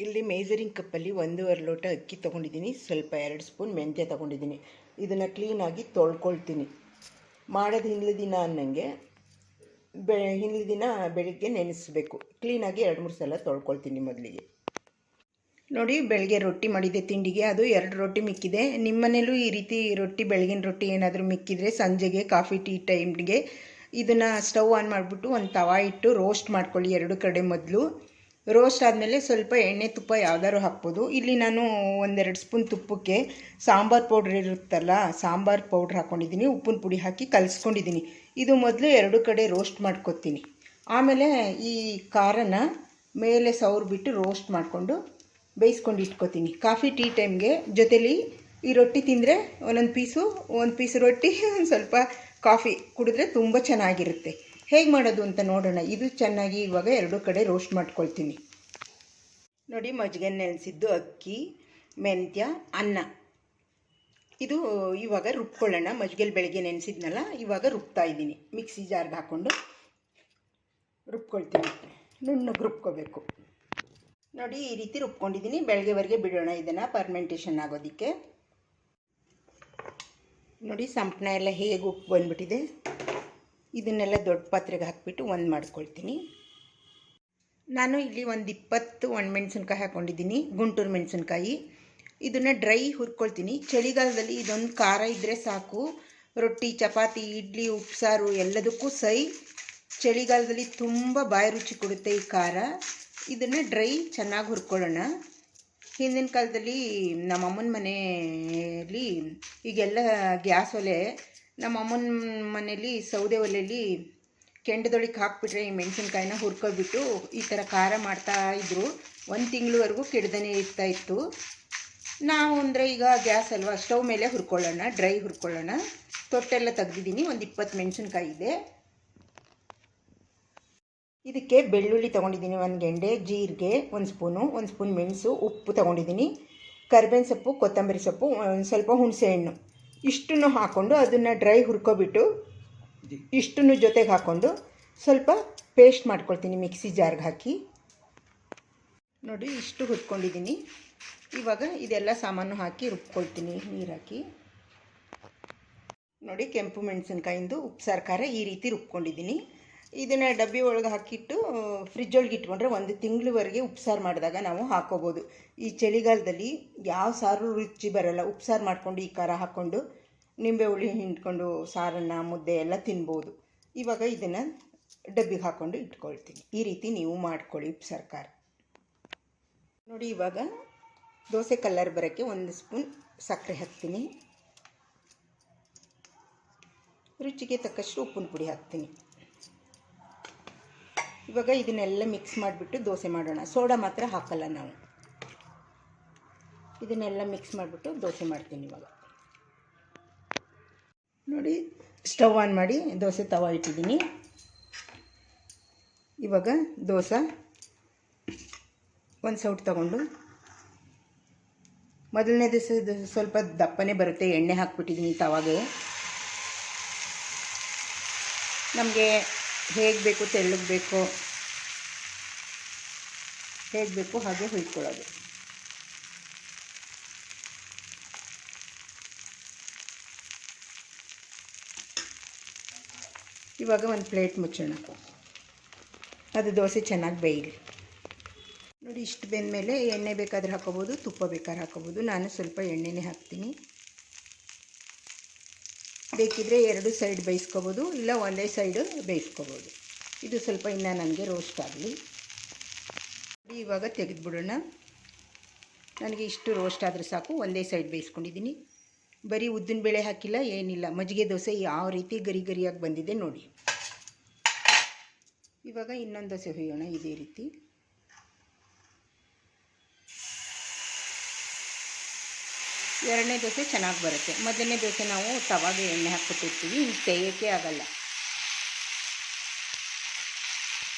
ಇಲ್ಲಿ ಮೇಜರಿಂಗ್ ಕಪ್ಪಲ್ಲಿ 1.5 ಲೋಟ ಅಕ್ಕಿ ತೊಗೊಂಡಿದ್ದೀನಿ. ಸ್ವಲ್ಪ 2 ಸ್ಪೂನ್ ಮೆಂತ್ಯ ತೊಗೊಂಡಿದ್ದೀನಿ. ಇದನ್ನು ಕ್ಲೀನಾಗಿ ತೊಳ್ಕೊಳ್ತೀನಿ. ಮಾಡೋದು ಹಿಂದಿನ ದಿನ ಅನ್ನಂಗೆ ಹಿಂದಿನ ದಿನ ಬೆಳಿಗ್ಗೆ ನೆನೆಸ್ಬೇಕು. ಕ್ಲೀನಾಗಿ 2-3 ಸಲ ತೊಳ್ಕೊಳ್ತೀನಿ ಮೊದಲಿಗೆ. ನೋಡಿ, ಬೆಳಗ್ಗೆ ರೊಟ್ಟಿ ಮಾಡಿದ್ದೆ ತಿಂಡಿಗೆ, ಅದು 2 ರೊಟ್ಟಿ ಮಿಕ್ಕಿದೆ. ನಿಮ್ಮನೇಲೂ ಈ ರೀತಿ ರೊಟ್ಟಿ, ಬೆಳಗಿನ ರೊಟ್ಟಿ ಏನಾದರೂ ಮಿಕ್ಕಿದರೆ ಸಂಜೆಗೆ ಕಾಫಿ ಟೀ ಟೈಮ್ಗೆ ಇದನ್ನು ಸ್ಟವ್ ಆನ್ ಮಾಡಿಬಿಟ್ಟು ಒಂದು ತವಾ ಇಟ್ಟು ರೋಸ್ಟ್ ಮಾಡ್ಕೊಳ್ಳಿ 2 ಕಡೆ. ಮೊದಲು ರೋಸ್ಟ್ ಆದಮೇಲೆ ಸ್ವಲ್ಪ ಎಣ್ಣೆ ತುಪ್ಪ ಯಾವ್ದಾದ್ರು ಹಾಕ್ಬೋದು. ಇಲ್ಲಿ ನಾನು 1-2 ಸ್ಪೂನ್ ತುಪ್ಪಕ್ಕೆ ಸಾಂಬಾರು ಪೌಡ್ರ್ ಇರುತ್ತಲ್ಲ, ಸಾಂಬಾರು ಪೌಡ್ರ್ ಹಾಕ್ಕೊಂಡಿದ್ದೀನಿ. ಉಪ್ಪಿನ ಪುಡಿ ಹಾಕಿ ಕಲಿಸ್ಕೊಂಡಿದ್ದೀನಿ. ಇದು ಮೊದಲು 2 ಕಡೆ ರೋಸ್ಟ್ ಮಾಡ್ಕೊತೀನಿ. ಆಮೇಲೆ ಈ ಖಾರನ ಮೇಲೆ ಸವರ್ಬಿಟ್ಟು ರೋಸ್ಟ್ ಮಾಡಿಕೊಂಡು ಬೇಯಿಸ್ಕೊಂಡು ಇಟ್ಕೊತೀನಿ. ಕಾಫಿ ಟೀ ಟೈಮ್ಗೆ ಜೊತೇಲಿ ಈ ರೊಟ್ಟಿ ತಿಂದರೆ ಒಂದು ಪೀಸು ರೊಟ್ಟಿ ಒಂದು ಸ್ವಲ್ಪ ಕಾಫಿ ಕುಡಿದ್ರೆ ತುಂಬ ಚೆನ್ನಾಗಿರುತ್ತೆ. ಹೇಗೆ ಮಾಡೋದು ಅಂತ ನೋಡೋಣ. ಇದು ಚೆನ್ನಾಗಿ ಇವಾಗ 2 ಕಡೆ ರೋಸ್ಟ್ ಮಾಡ್ಕೊಳ್ತೀನಿ. ನೋಡಿ, ಮಜ್ಜಿಗೆ ನೆನೆಸಿದ್ದು ಅಕ್ಕಿ, ಮೆಂತ್ಯ, ಅನ್ನ, ಇದು ಇವಾಗ ರುಬ್ಕೊಳ್ಳೋಣ. ಮಜ್ಜಿಗೆಲಿ ಬೆಳಗ್ಗೆ ನೆನೆಸಿದ್ನಲ್ಲ, ಇವಾಗ ರುಬ್ತಾ ಇದ್ದೀನಿ. ಮಿಕ್ಸಿ ಜಾರ್ಗೆ ಹಾಕ್ಕೊಂಡು ರುಬ್ಕೊಳ್ತೀನಿ. ನುಣ್ಣಗೆ ರುಬ್ಕೋಬೇಕು. ನೋಡಿ, ಈ ರೀತಿ ರುಬ್ಕೊಂಡಿದ್ದೀನಿ. ಬೆಳಗ್ಗೆವರೆಗೆ ಬಿಡೋಣ ಇದನ್ನು ಫರ್ಮೆಂಟೇಷನ್ ಆಗೋದಕ್ಕೆ. ನೋಡಿ, ಸಂಪಣ ಎಲ್ಲ ಹೇಗೆ ಉಪ್ಪು ಬಂದುಬಿಟ್ಟಿದೆ. ಇದನ್ನೆಲ್ಲ ದೊಡ್ಡ ಪಾತ್ರೆಗೆ ಹಾಕಿಬಿಟ್ಟು ಒಂದು ಮಾಡ್ಕೊಳ್ತೀನಿ. ನಾನು ಇಲ್ಲಿ ಒಂದು 20 ಒಣಮೆಣಸಿನ್ಕಾಯಿ ಹಾಕ್ಕೊಂಡಿದ್ದೀನಿ, ಗುಂಟೂರು ಮೆಣಸಿನ್ಕಾಯಿ. ಇದನ್ನು ಡ್ರೈ ಹುರ್ಕೊಳ್ತೀನಿ. ಚಳಿಗಾಲದಲ್ಲಿ ಇದೊಂದು ಖಾರ ಇದ್ದರೆ ಸಾಕು. ರೊಟ್ಟಿ, ಚಪಾತಿ, ಇಡ್ಲಿ, ಉಪ್ಸಾರು ಎಲ್ಲದಕ್ಕೂ ಸೈ. ಚಳಿಗಾಲದಲ್ಲಿ ತುಂಬ ಬಾಯಿ ರುಚಿ ಕೊಡುತ್ತೆ ಈ ಖಾರ. ಇದನ್ನು ಡ್ರೈ ಚೆನ್ನಾಗಿ ಹುರ್ಕೊಳ್ಳೋಣ. ಹಿಂದಿನ ಕಾಲದಲ್ಲಿ ನಮ್ಮಮ್ಮನ ಮನೆಯಲ್ಲಿ ಈಗೆಲ್ಲ ಗ್ಯಾಸ್ ಒಲೆ, ನಮ್ಮಮ್ಮನ ಮನೇಲಿ ಸೌದೆ ಒಲೆಯಲ್ಲಿ ಕೆಂಡದೊಳಗೆ ಹಾಕ್ಬಿಟ್ರೆ ಈ ಮೆಣಸಿನ್ಕಾಯಿನ ಹುರ್ಕೊಬಿಟ್ಟು ಈ ಥರ ಖಾರ ಮಾಡ್ತಾಯಿದ್ರು. 1 ತಿಂಗಳವರೆಗೂ ಕೆಡ್ದೇ ಇರ್ತಾಯಿತ್ತು. ನಾವು ಅಂದರೆ ಈಗ ಗ್ಯಾಸ್ ಅಲ್ವಾ, ಸ್ಟವ್ ಮೇಲೆ ಹುರ್ಕೊಳ್ಳೋಣ, ಡ್ರೈ ಹುರ್ಕೊಳ್ಳೋಣ. ತೊಟ್ಟೆಲ್ಲ ತೆಗ್ದಿದ್ದೀನಿ. ಒಂದು 20 ಮೆಣಸಿನ್ಕಾಯಿ ಇದೆ. ಇದಕ್ಕೆ ಬೆಳ್ಳುಳ್ಳಿ ತೊಗೊಂಡಿದ್ದೀನಿ, 1 ಗೆಂಡೆ, ಜೀರಿಗೆ 1 ಸ್ಪೂನ್ ಮೆಣಸು, ಉಪ್ಪು ತೊಗೊಂಡಿದ್ದೀನಿ, ಕರಿಬೇವಿನ ಸೊಪ್ಪು, ಕೊತ್ತಂಬರಿ ಸೊಪ್ಪು, ಒಂದು ಸ್ವಲ್ಪ ಹುಣಸೆ ಹಣ್ಣು. ಇಷ್ಟನ್ನು ಹಾಕ್ಕೊಂಡು ಅದನ್ನು ಡ್ರೈ ಹುರ್ಕೊಬಿಟ್ಟು ಇಷ್ಟನ್ನು ಜೊತೆಗೆ ಹಾಕ್ಕೊಂಡು ಸ್ವಲ್ಪ ಪೇಸ್ಟ್ ಮಾಡ್ಕೊಳ್ತೀನಿ ಮಿಕ್ಸಿ ಜಾರ್ಗೆ ಹಾಕಿ. ನೋಡಿ, ಇಷ್ಟು ಹುರ್ಕೊಂಡಿದ್ದೀನಿ. ಇವಾಗ ಇದೆಲ್ಲ ಸಾಮಾನು ಹಾಕಿ ರುಬ್ಕೊಳ್ತೀನಿ ನೀರು ಹಾಕಿ. ನೋಡಿ, ಕೆಂಪು ಮೆಣಸಿನ್ಕಾಯಿಂದು ಉಪ್ಸಾರು ಖಾರ ಈ ರೀತಿ ರುಬ್ಕೊಂಡಿದ್ದೀನಿ. ಇದನ್ನು ಡಬ್ಬಿ ಒಳಗೆ ಹಾಕಿಟ್ಟು ಫ್ರಿಜ್ ಒಳಗೆ ಇಟ್ಕೊಂಡ್ರೆ 1 ತಿಂಗಳವರೆಗೆ ಉಪ್ಸಾರು ಮಾಡಿದಾಗ ನಾವು ಹಾಕ್ಕೋಬೋದು. ಈ ಚಳಿಗಾಲದಲ್ಲಿ ಯಾವ ಸಾರು ರುಚಿ ಬರೋಲ್ಲ. ಉಪ್ಸಾರು ಮಾಡಿಕೊಂಡು ಈ ಖಾರ ಹಾಕ್ಕೊಂಡು ನಿಂಬೆ ಹುಳಿ ಹಿಂಡ್ಕೊಂಡು ಸಾರನ್ನು, ಮುದ್ದೆ ಎಲ್ಲ ತಿನ್ಬೋದು. ಇವಾಗ ಇದನ್ನು ಡಬ್ಬಿಗೆ ಹಾಕ್ಕೊಂಡು ಇಟ್ಕೊಳ್ತೀನಿ. ಈ ರೀತಿ ನೀವು ಮಾಡ್ಕೊಳ್ಳಿ ಉಪ್ಸಾರು ಖಾರ. ನೋಡಿ, ಇವಾಗ ದೋಸೆ ಕಲರ್ ಬರೋಕ್ಕೆ 1 ಸ್ಪೂನ್ ಸಕ್ಕರೆ ಹಾಕ್ತೀನಿ. ರುಚಿಗೆ ತಕ್ಕಷ್ಟು ಉಪ್ಪಿನ ಪುಡಿ ಹಾಕ್ತೀನಿ. ಇವಾಗ ಇದನ್ನೆಲ್ಲ ಮಿಕ್ಸ್ ಮಾಡಿಬಿಟ್ಟು ದೋಸೆ ಮಾಡೋಣ. ಸೋಡಾ ಮಾತ್ರ ಹಾಕಲ್ಲ ನಾವು. ಇದನ್ನೆಲ್ಲ ಮಿಕ್ಸ್ ಮಾಡಿಬಿಟ್ಟು ದೋಸೆ ಮಾಡ್ತೀನಿ ಇವಾಗ. ನೋಡಿ, ಸ್ಟವ್ ಆನ್ ಮಾಡಿ ದೋಸೆ ತವಾ ಇಟ್ಟಿದ್ದೀನಿ. ಇವಾಗ ದೋಸೆ ಒಂದು ಸೌಟ್ ತಗೊಂಡು, ಮೊದಲನೇ ದಿವಸ ಸ್ವಲ್ಪ ದಪ್ಪನೇ ಬರುತ್ತೆ, ಎಣ್ಣೆ ಹಾಕ್ಬಿಟ್ಟಿದ್ದೀನಿ ತವಾಗೆ. ನಮಗೆ ಹೇಗೆ ಬೇಕು, ತೆಳ್ಳಗೆ ಬೇಕು, ಹೇಗೆ ಬೇಕು ಹಾಗೆ ಹುಯ್ಕೊಳ್ಳೋದು. ಇವಾಗ ಒಂದು ಪ್ಲೇಟ್ ಮುಚ್ಚೋಣ. ಅದು ದೋಸೆ ಚೆನ್ನಾಗಿ ಬೇಯಲಿ. ನೋಡಿ, ಇಷ್ಟು ಬೆಂದಮೇಲೆ ಎಣ್ಣೆ ಬೇಕಾದರೆ ಹಾಕೋಬೋದು, ತುಪ್ಪ ಬೇಕಾದ್ರೆ ಹಾಕೋಬೋದು. ನಾನು ಸ್ವಲ್ಪ ಎಣ್ಣೆನೇ ಹಾಕ್ತೀನಿ. ಬೇಕಿದ್ರೆ 2 ಸೈಡ್ ಬೇಯಿಸ್ಕೋಬೋದು, ಇಲ್ಲ ಒಂದೇ ಸೈಡು ಬೇಯಿಸ್ಕೋಬೋದು. ಇದು ಸ್ವಲ್ಪ ಇನ್ನೂ ನನಗೆ ರೋಸ್ಟ್ ಆಗಲಿ. ಇವಾಗ ತೆಗೆದುಬಿಡೋಣ. ನನಗೆ ಇಷ್ಟು ರೋಸ್ಟ್ ಆದರೆ ಸಾಕು. ಒಂದೇ ಸೈಡ್ ಬೇಯಿಸ್ಕೊಂಡಿದ್ದೀನಿ. ಬರೀ ಉದ್ದಿನಬೇಳೆ ಹಾಕಿಲ್ಲ, ಏನಿಲ್ಲ. ಮಜ್ಜಿಗೆ ದೋಸೆ ಯಾವ ರೀತಿ ಗರಿ ಗರಿಯಾಗಿ ಬಂದಿದೆ ನೋಡಿ. ಇವಾಗ ಇನ್ನೊಂದು ದೋಸೆ ಹುಯ್ಯೋಣ ಇದೇ ರೀತಿ. ಎರಡನೇ ದೋಸೆ ಚೆನ್ನಾಗಿ ಬರುತ್ತೆ. ಮೊದಲನೇ ದೋಸೆ ನಾವು ತವಾಗೆ ಎಣ್ಣೆ ಹಾಕ್ಬಿಟ್ಟಿರ್ತೀವಿ, ಇನ್ನು ತೆಗೆಯೋಕ್ಕೆ ಆಗಲ್ಲ.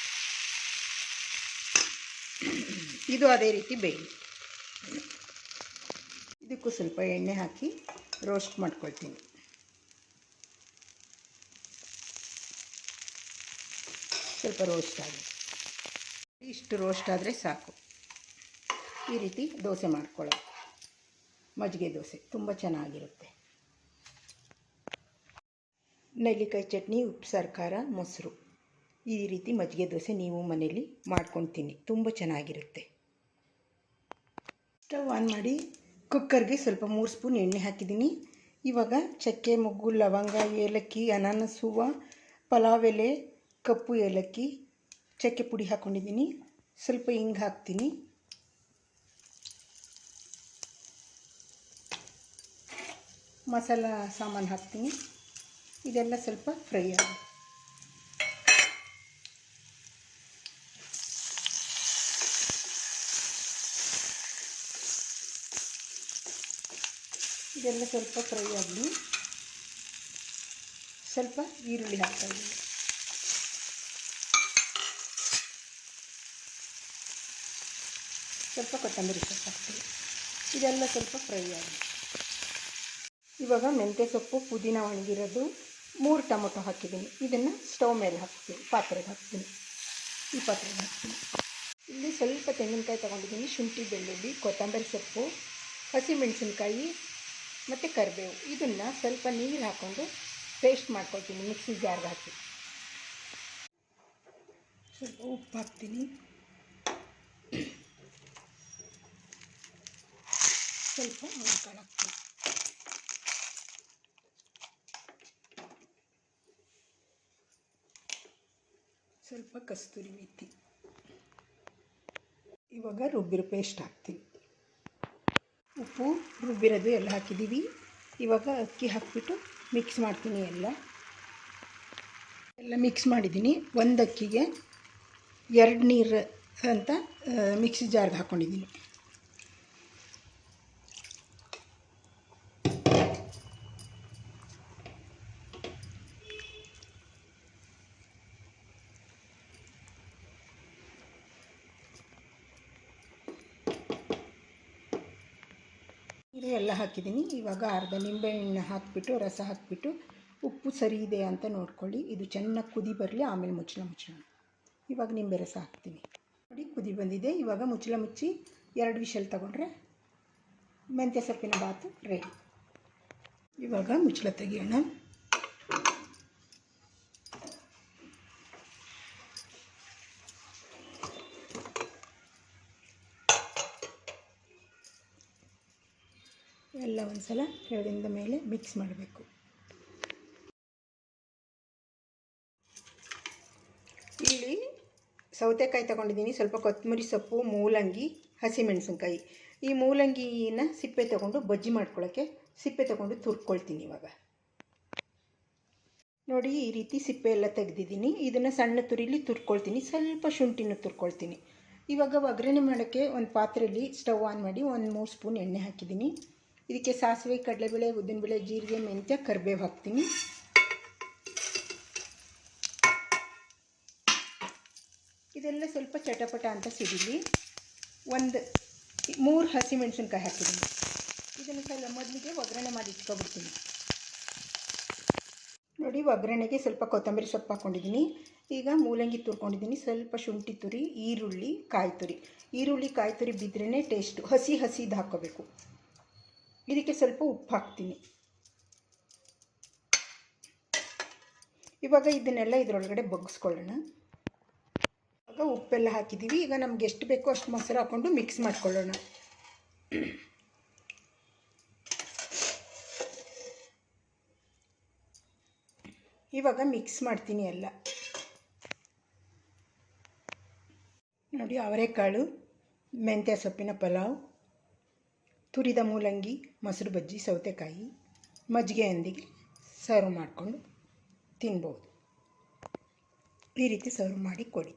ಇದು ಅದೇ ರೀತಿ ಬೇಯಲಿ. ಇದಕ್ಕೂ ಸ್ವಲ್ಪ ಎಣ್ಣೆ ಹಾಕಿ ರೋಸ್ಟ್ ಮಾಡ್ಕೊಳ್ತೀನಿ. ಸ್ವಲ್ಪ ರೋಸ್ಟ್ ಆಗಿ, ಇಷ್ಟು ರೋಸ್ಟ್ ಆದರೆ ಸಾಕು. ಈ ರೀತಿ ದೋಸೆ ಮಾಡ್ಕೊಳ್ಳೋದು. ಮಜ್ಜಿಗೆ ದೋಸೆ ತುಂಬ ಚೆನ್ನಾಗಿರುತ್ತೆ. ನೆಲ್ಲಿಕಾಯಿ ಚಟ್ನಿ, ಉಪ್ಪು ಸಾರು, ಖಾರ, ಮೊಸರು, ಈ ರೀತಿ ಮಜ್ಜಿಗೆ ದೋಸೆ ನೀವು ಮನೇಲಿ ಮಾಡ್ಕೊಂಡು ತಿನ್ನಿ, ತುಂಬ ಚೆನ್ನಾಗಿರುತ್ತೆ. ಸ್ಟವ್ ಆನ್ ಮಾಡಿ ಕುಕ್ಕರ್ಗೆ ಸ್ವಲ್ಪ 3 ಸ್ಪೂನ್ ಎಣ್ಣೆ ಹಾಕಿದ್ದೀನಿ. ಇವಾಗ ಚಕ್ಕೆ, ಮೊಗ್ಗು, ಲವಂಗ, ಏಲಕ್ಕಿ, ಅನಾನಸ್ ಹೂವು, ಪಲಾವ್ ಎಲೆ, ಕಪ್ಪು ಏಲಕ್ಕಿ, ಚಕ್ಕೆ ಪುಡಿ ಹಾಕ್ಕೊಂಡಿದ್ದೀನಿ. ಸ್ವಲ್ಪ ಹಿಂಗೆ ಹಾಕ್ತೀನಿ. ಮಸಾಲ ಸಾಮಾನು ಹಾಕ್ತೀನಿ. ಇದೆಲ್ಲ ಸ್ವಲ್ಪ ಫ್ರೈ ಆಗಿ ಆಗಲಿ ಸ್ವಲ್ಪ ಈರುಳ್ಳಿ ಹಾಕ್ತಾಯಿದ್ದೀನಿ. ಸ್ವಲ್ಪ ಕೊತ್ತಂಬರಿ ಸೊಪ್ಪು ಹಾಕ್ತೀನಿ. ಇದೆಲ್ಲ ಸ್ವಲ್ಪ ಫ್ರೈ ಆಗಲಿ. ಇವಾಗ ಮೆಂತ್ಯ ಸೊಪ್ಪು, ಪುದೀನ ಒಣಗಿರೋದು, 3 ಟೊಮೊಟೊ ಹಾಕಿದ್ದೀನಿ. ಇದನ್ನು ಸ್ಟವ್ ಮೇಲೆ ಹಾಕ್ತೀನಿ, ಪಾತ್ರೆಗೆ ಹಾಕ್ತೀನಿ. ಈ ಪಾತ್ರೆಗೆ ಹಾಕ್ತೀನಿ. ಇಲ್ಲಿ ಸ್ವಲ್ಪ ತೆಂಗಿನಕಾಯಿ ತೊಗೊಂಡಿದ್ದೀನಿ, ಶುಂಠಿ, ಬೆಳ್ಳುಳ್ಳಿ, ಕೊತ್ತಂಬರಿ ಸೊಪ್ಪು, ಹಸಿಮೆಣಸಿನ್ಕಾಯಿ ಮತ್ತು ಕರಿಬೇವು. ಇದನ್ನು ಸ್ವಲ್ಪ ನೀರು ಹಾಕ್ಕೊಂಡು ಪೇಸ್ಟ್ ಮಾಡ್ಕೊಳ್ತೀನಿ, ಮಿಕ್ಸಿ ಜಾರ್ಗೆ ಹಾಕಿ. ಸ್ವಲ್ಪ ಉಪ್ಪು ಹಾಕ್ತೀನಿ. ಸ್ವಲ್ಪ ಮುಳ್ಕಾಳು ಹಾಕ್ತೀನಿ. ಸ್ವಲ್ಪ ಕಸ್ತೂರಿ ಮೆಥಿ. ಇವಾಗ ರುಬ್ಬಿರೋ ಪೇಸ್ಟ್ ಹಾಕ್ತೀನಿ. ಉಪ್ಪು, ರುಬ್ಬಿರೋದು ಎಲ್ಲ ಹಾಕಿದ್ದೀವಿ. ಇವಾಗ ಅಕ್ಕಿ ಹಾಕಿಬಿಟ್ಟು ಮಿಕ್ಸ್ ಮಾಡ್ತೀನಿ. ಎಲ್ಲ ಮಿಕ್ಸ್ ಮಾಡಿದ್ದೀನಿ. ಒಂದು ಅಕ್ಕಿಗೆ 2 ನೀರು ಅಂತ ಮಿಕ್ಸಿ ಜಾರ್ಗೆ ಹಾಕ್ಕೊಂಡಿದ್ದೀನಿ. ನೀರು ಎಲ್ಲ ಹಾಕಿದ್ದೀನಿ. ಇವಾಗ ಅರ್ಧ ನಿಂಬೆಹಣ್ಣು ಹಾಕಿಬಿಟ್ಟು, ರಸ ಹಾಕಿಬಿಟ್ಟು, ಉಪ್ಪು ಸರಿ ಇದೆ ಅಂತ ನೋಡ್ಕೊಳ್ಳಿ. ಇದು ಚೆನ್ನಾಗಿ ಕುದಿ ಬರಲಿ, ಆಮೇಲೆ ಮುಚ್ಚಳ. ಇವಾಗ ನಿಂಬೆ ರಸ ಹಾಕ್ತೀನಿ. ನೋಡಿ, ಕುದಿ ಬಂದಿದೆ. ಇವಾಗ ಮುಚ್ಚಳ ಮುಚ್ಚಿ 2 ವಿಷಲ್ ತಗೊಂಡ್ರೆ ಮೆಂತ್ಯ ಸೊಪ್ಪಿನ ಬಾತು ರೆಡಿ. ಇವಾಗ ಮುಚ್ಚಳ ತೆಗಿಯೋಣ. ಎಲ್ಲ ಒಂದು ಸಲ ಕೆಳಗಿಂದ ಮೇಲೆ ಮಿಕ್ಸ್ ಮಾಡಬೇಕು. ಇಲ್ಲಿ ಸೌತೆಕಾಯಿ ತೊಗೊಂಡಿದ್ದೀನಿ, ಸ್ವಲ್ಪ ಕೊತ್ತಂಬರಿ ಸೊಪ್ಪು, ಮೂಲಂಗಿ, ಹಸಿಮೆಣಸಿನ್ಕಾಯಿ. ಈ ಮೂಲಂಗಿನ ಸಿಪ್ಪೆ ತೊಗೊಂಡು ಬಜ್ಜಿ ಮಾಡ್ಕೊಳ್ಳೋಕ್ಕೆ ಸಿಪ್ಪೆ ತೊಗೊಂಡು ತುರ್ಕೊಳ್ತೀನಿ. ಇವಾಗ ನೋಡಿ, ಈ ರೀತಿ ಸಿಪ್ಪೆ ಎಲ್ಲ ತೆಗೆದಿದ್ದೀನಿ. ಇದನ್ನು ಸಣ್ಣ ತುರಿಲಿ ತುರ್ಕೊಳ್ತೀನಿ. ಸ್ವಲ್ಪ ಶುಂಠಿನೂ ತುರ್ಕೊಳ್ತೀನಿ. ಇವಾಗ ಒಗ್ಗರಣೆ ಮಾಡೋಕ್ಕೆ ಒಂದು ಪಾತ್ರೆಯಲ್ಲಿ ಸ್ಟವ್ ಆನ್ ಮಾಡಿ 3 ಸ್ಪೂನ್ ಎಣ್ಣೆ ಹಾಕಿದ್ದೀನಿ. ಇದಕ್ಕೆ ಸಾಸಿವೆ, ಕಡಲೆಬೇಳೆ, ಉದ್ದಿನಬೇಳೆ, ಜೀರಿಗೆ, ಮೆಂತ್ಯ, ಕರಿಬೇವು ಹಾಕ್ತೀನಿ. ಇದೆಲ್ಲ ಸ್ವಲ್ಪ ಚಟಪಟ ಅಂತ ಸಿಡಿಲಿ. 3 ಹಸಿಮೆಣಸಿನ್ಕಾಯಿ ಹಾಕಿದ್ದೀನಿ. ಇದನ್ನು ಸ್ವಲ್ಪ ಮೊದಲಿಗೆ ಒಗ್ಗರಣೆ ಮಾಡಿ ಇಟ್ಕೊಬಿಡ್ತೀನಿ. ನೋಡಿ, ಒಗ್ಗರಣೆಗೆ ಸ್ವಲ್ಪ ಕೊತ್ತಂಬರಿ ಸೊಪ್ಪು ಹಾಕ್ಕೊಂಡಿದ್ದೀನಿ. ಈಗ ಮೂಲಂಗಿ ತುರ್ಕೊಂಡಿದ್ದೀನಿ, ಸ್ವಲ್ಪ ಶುಂಠಿ ತುರಿ, ಈರುಳ್ಳಿ, ಕಾಯಿ ತುರಿ. ಈರುಳ್ಳಿ, ಕಾಯಿ ತುರಿ ಬಿದ್ರೇ ಟೇಸ್ಟು. ಹಸಿದು ಹಾಕ್ಕೋಬೇಕು. ಇದಕ್ಕೆ ಸ್ವಲ್ಪ ಉಪ್ಪು ಹಾಕ್ತೀನಿ. ಇವಾಗ ಇದನ್ನೆಲ್ಲ ಇದರೊಳಗಡೆ ಬಗ್ಗಿಸ್ಕೊಳ್ಳೋಣ. ಇವಾಗ ಉಪ್ಪೆಲ್ಲ ಹಾಕಿದ್ದೀವಿ. ಈಗ ನಮ್ಗೆ ಎಷ್ಟು ಬೇಕೋ ಅಷ್ಟು ಮೊಸರು ಹಾಕ್ಕೊಂಡು ಮಿಕ್ಸ್ ಮಾಡ್ಕೊಳ್ಳೋಣ. ಇವಾಗ ಮಿಕ್ಸ್ ಮಾಡ್ತೀನಿ ಎಲ್ಲ. ನೋಡಿ, ಅವರೆಕಾಳು, ಮೆಂತ್ಯ ಸೊಪ್ಪಿನ ಪಲಾವ್, ತುರಿದ ಮೂಲಂಗಿ, ಮೊಸರು ಬಜ್ಜಿ, ಸೌತೆಕಾಯಿ, ಮಜ್ಜಿಗೆಯೊಂದಿಗೆ ಸರ್ವ್ ಮಾಡಿಕೊಂಡು ತಿನ್ಬೋದು. ಈ ರೀತಿ ಸರ್ವ್ ಮಾಡಿ ಕೊಡಿ.